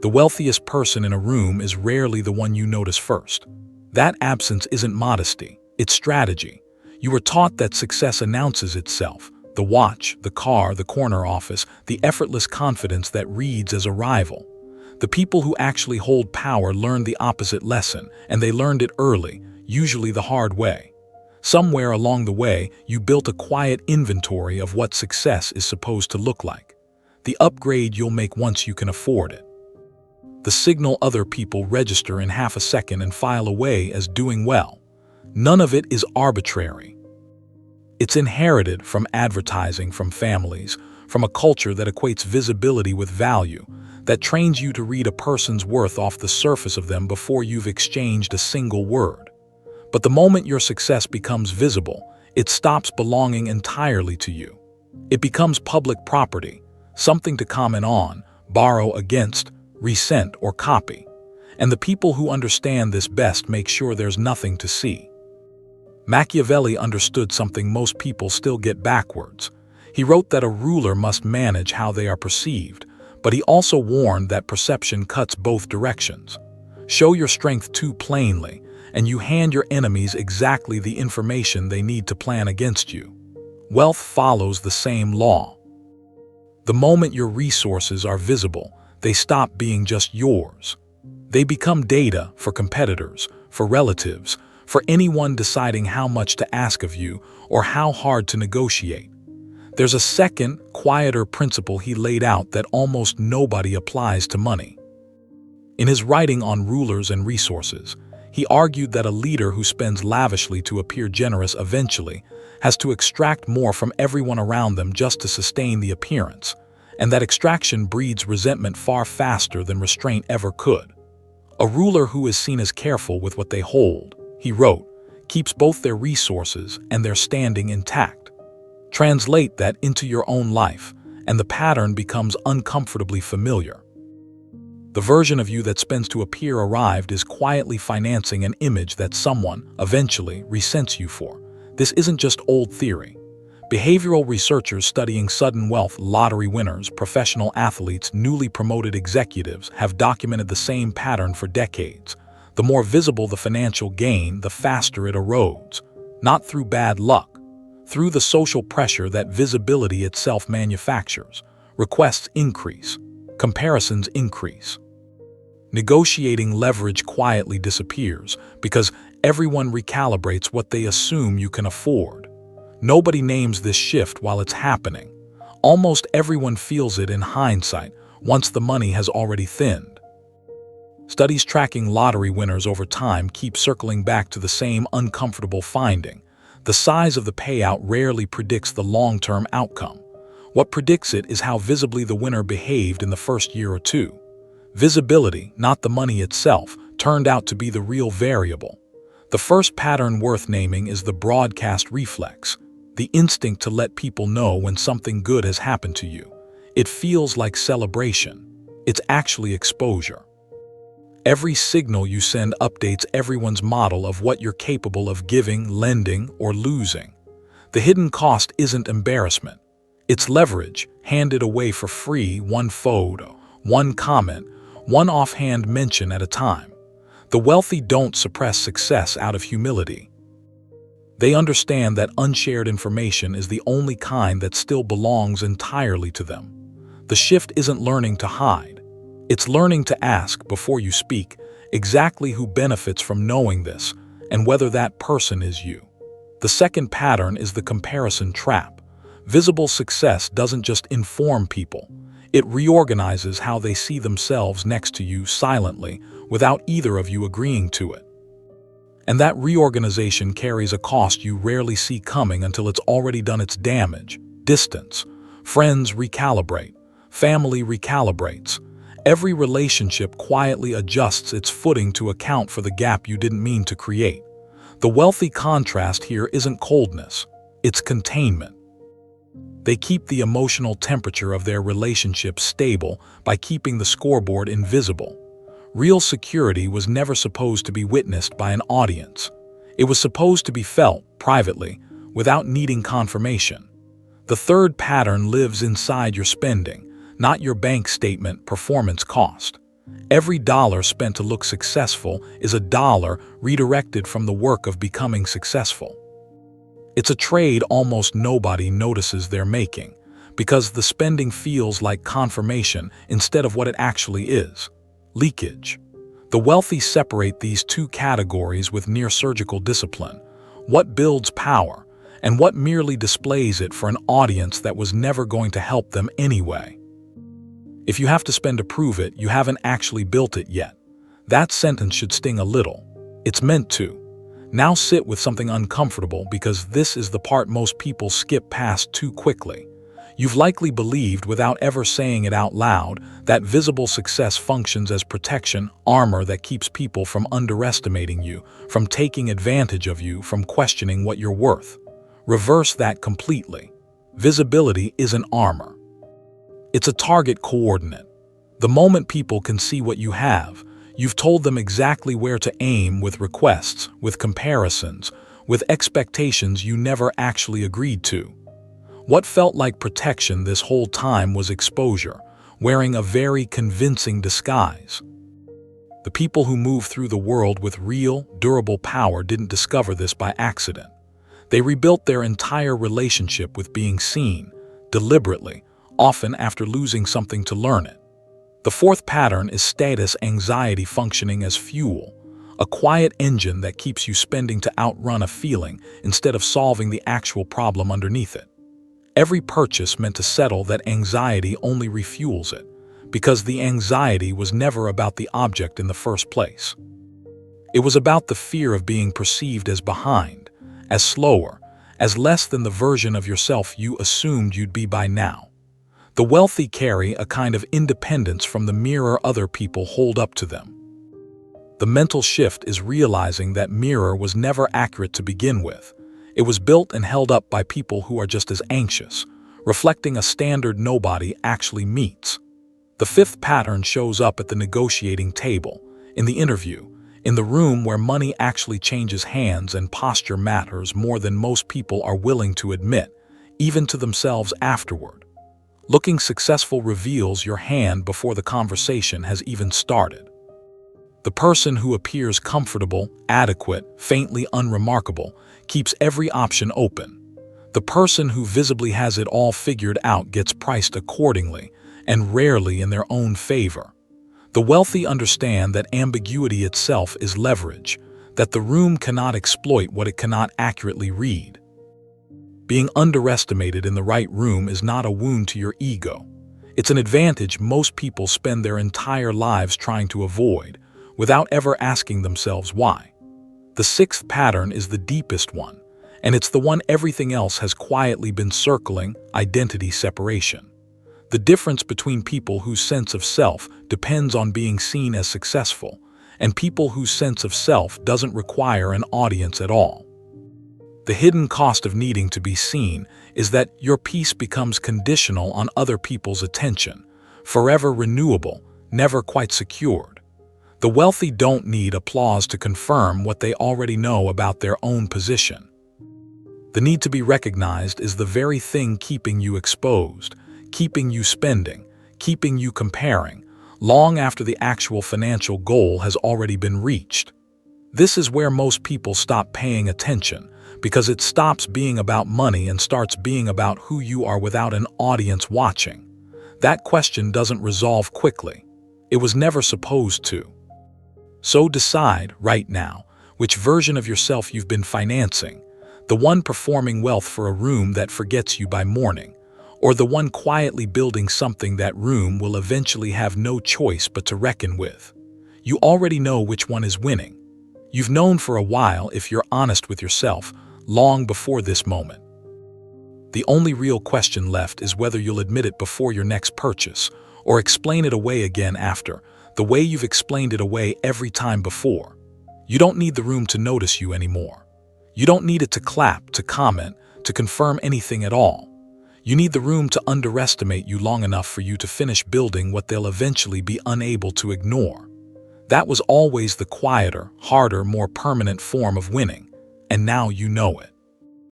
The wealthiest person in a room is rarely the one you notice first. That absence isn't modesty, it's strategy. You were taught that success announces itself. The watch, the car, the corner office, the effortless confidence that reads as arrival. The people who actually hold power learned the opposite lesson, and they learned it early, usually the hard way. Somewhere along the way, you built a quiet inventory of what success is supposed to look like. The upgrade you'll make once you can afford it. The signal other people register in half a second and file away as doing well. None of it is arbitrary. It's inherited from advertising, from families, from a culture that equates visibility with value, that trains you to read a person's worth off the surface of them before you've exchanged a single word. But the moment your success becomes visible, it stops belonging entirely to you. It becomes public property, something to comment on, borrow against, resent, or copy. And the people who understand this best make sure there's nothing to see. Machiavelli understood something most people still get backwards. He wrote that a ruler must manage how they are perceived, but he also warned that perception cuts both directions. Show your strength too plainly, and you hand your enemies exactly the information they need to plan against you. Wealth follows the same law. The moment your resources are visible, they stop being just yours. They become data for competitors, for relatives, for anyone deciding how much to ask of you or how hard to negotiate. There's a second, quieter principle he laid out that almost nobody applies to money. In his writing on rulers and resources, he argued that a leader who spends lavishly to appear generous eventually has to extract more from everyone around them just to sustain the appearance, and that extraction breeds resentment far faster than restraint ever could. A ruler who is seen as careful with what they hold, he wrote, keeps both their resources and their standing intact. Translate that into your own life, and the pattern becomes uncomfortably familiar. The version of you that spends to appear arrived is quietly financing an image that someone, eventually, resents you for. This isn't just old theory. Behavioral researchers studying sudden wealth lottery winners, professional athletes, newly promoted executives have documented the same pattern for decades. The more visible the financial gain, the faster it erodes. Not through bad luck, through the social pressure that visibility itself manufactures. Requests increase. Comparisons increase. Negotiating leverage quietly disappears because everyone recalibrates what they assume you can afford. Nobody names this shift while it's happening. Almost everyone feels it in hindsight, once the money has already thinned. Studies tracking lottery winners over time keep circling back to the same uncomfortable finding. The size of the payout rarely predicts the long-term outcome. What predicts it is how visibly the winner behaved in the first year or two. Visibility, not the money itself, turned out to be the real variable. The first pattern worth naming is the broadcast reflex, the instinct to let people know when something good has happened to you. It feels like celebration. It's actually exposure. Every signal you send updates everyone's model of what you're capable of giving, lending, or losing. The hidden cost isn't embarrassment. It's leverage, handed away for free, one photo, one comment, one offhand mention at a time. The wealthy don't suppress success out of humility. They understand that unshared information is the only kind that still belongs entirely to them. The shift isn't learning to hide. It's learning to ask, before you speak, exactly who benefits from knowing this, and whether that person is you. The second pattern is the comparison trap. Visible success doesn't just inform people. It reorganizes how they see themselves next to you silently, without either of you agreeing to it. And that reorganization carries a cost you rarely see coming until it's already done its damage. Distance. Friends recalibrate. Family recalibrates. Every relationship quietly adjusts its footing to account for the gap you didn't mean to create. The wealthy contrast here isn't coldness, it's containment. They keep the emotional temperature of their relationship stable by keeping the scoreboard invisible. Real security was never supposed to be witnessed by an audience. It was supposed to be felt, privately, without needing confirmation. The third pattern lives inside your spending, not your bank statement performance cost. Every dollar spent to look successful is a dollar redirected from the work of becoming successful. It's a trade almost nobody notices they're making, because the spending feels like confirmation instead of what it actually is: leakage. The wealthy separate these two categories with near-surgical discipline: what builds power and what merely displays it for an audience that was never going to help them anyway. If you have to spend to prove it, you haven't actually built it yet. That sentence should sting a little. It's meant to. Now sit with something uncomfortable, because this is the part most people skip past too quickly. You've likely believed, without ever saying it out loud, that visible success functions as protection, armor that keeps people from underestimating you, from taking advantage of you, from questioning what you're worth. Reverse that completely. Visibility isn't armor. It's a target coordinate. The moment people can see what you have, you've told them exactly where to aim, with requests, with comparisons, with expectations you never actually agreed to. What felt like protection this whole time was exposure, wearing a very convincing disguise. The people who move through the world with real, durable power didn't discover this by accident. They rebuilt their entire relationship with being seen, deliberately, often after losing something to learn it. The fourth pattern is status anxiety functioning as fuel, a quiet engine that keeps you spending to outrun a feeling instead of solving the actual problem underneath it. Every purchase meant to settle that anxiety only refuels it, because the anxiety was never about the object in the first place. It was about the fear of being perceived as behind, as slower, as less than the version of yourself you assumed you'd be by now. The wealthy carry a kind of independence from the mirror other people hold up to them. The mental shift is realizing that mirror was never accurate to begin with. It was built and held up by people who are just as anxious, reflecting a standard nobody actually meets. The fifth pattern shows up at the negotiating table, in the interview, in the room where money actually changes hands and posture matters more than most people are willing to admit, even to themselves afterward. Looking successful reveals your hand before the conversation has even started. The person who appears comfortable, adequate, faintly unremarkable, keeps every option open. The person who visibly has it all figured out gets priced accordingly, and rarely in their own favor. The wealthy understand that ambiguity itself is leverage, that the room cannot exploit what it cannot accurately read. Being underestimated in the right room is not a wound to your ego. It's an advantage most people spend their entire lives trying to avoid, without ever asking themselves why. The sixth pattern is the deepest one, and it's the one everything else has quietly been circling: identity separation. The difference between people whose sense of self depends on being seen as successful, and people whose sense of self doesn't require an audience at all. The hidden cost of needing to be seen is that your peace becomes conditional on other people's attention, forever renewable, never quite secured. The wealthy don't need applause to confirm what they already know about their own position. The need to be recognized is the very thing keeping you exposed, keeping you spending, keeping you comparing, long after the actual financial goal has already been reached. This is where most people stop paying attention, because it stops being about money and starts being about who you are without an audience watching. That question doesn't resolve quickly. It was never supposed to. So decide, right now, which version of yourself you've been financing: the one performing wealth for a room that forgets you by morning, or the one quietly building something that room will eventually have no choice but to reckon with. You already know which one is winning. You've known for a while, if you're honest with yourself, long before this moment. The only real question left is whether you'll admit it before your next purchase, or explain it away again after, the way you've explained it away every time before. You don't need the room to notice you anymore. You don't need it to clap, to comment, to confirm anything at all. You need the room to underestimate you long enough for you to finish building what they'll eventually be unable to ignore. That was always the quieter, harder, more permanent form of winning, and now you know it.